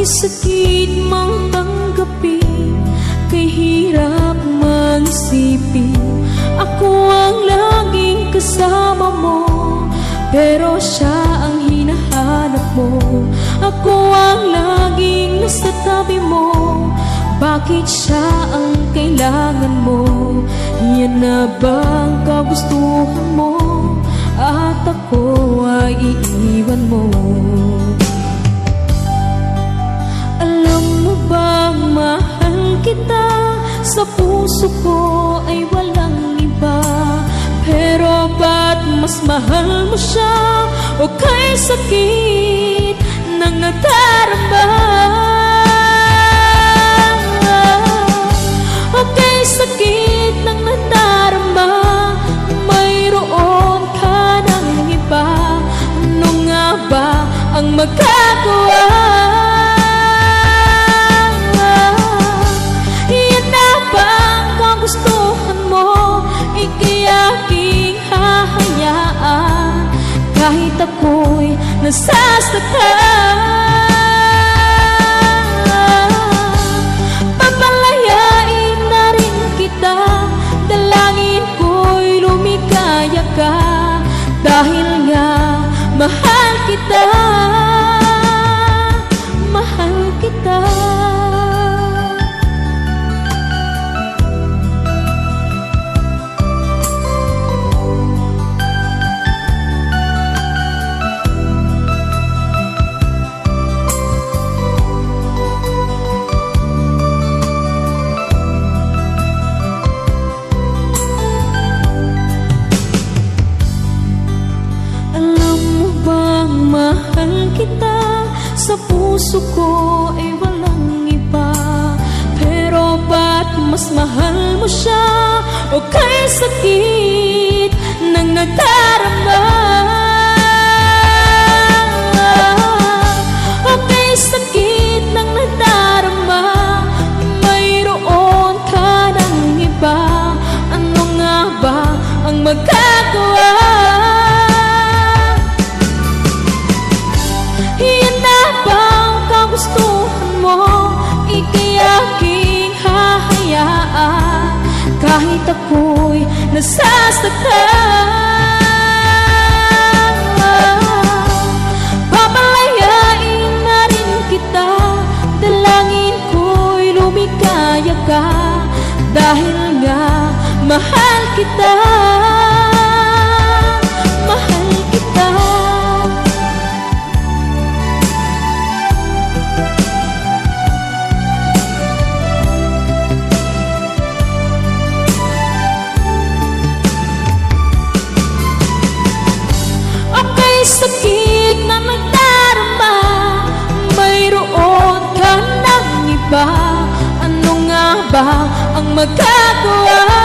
sakit mang tanggapin, kay hirap mag-isipin. Ako ang laging kasama mo, pero siya ang hinahanap mo. Ako ang laging nasa tabi mo, bakit siya ang kailangan mo? Yan na bang kagustuhan mo? At ako ay iiwan mo. Alam mo bang mahal kita? Sa puso ko ay walang iba. Pero ba't mas mahal mo siya? O kay sakit ng nadarama? O kay sakit ng nadarama, mayroon ka ng iba. Ano nga ba ang magagawa? Yan na ba ang kagustuhan mo? Ika'y aking hahayaan, kahit ako'y nasasaktan. Papalayain na rin kita, dalangin ko'y lumikaya ka, dahil nga mahal kita, mahal kita. Mahal kita, sa puso ko ay walang iba. Pero ba't mas mahal mo siya? O kay sakit ng nadarama? O kay sakit ng nadarama, mayroon ka ng iba. Ano nga ba ang magagawa? Gustuhan mo, ika'y aking hahayaan, kahit ako'y nasasaktan. Papalayain na rin kita, dalangin ko'y lumikaya ka, dahil nga mahal kita, mahal kita. Sakit na nagdarama, mayroon ka ng iba. Ano nga ba ang magagawa?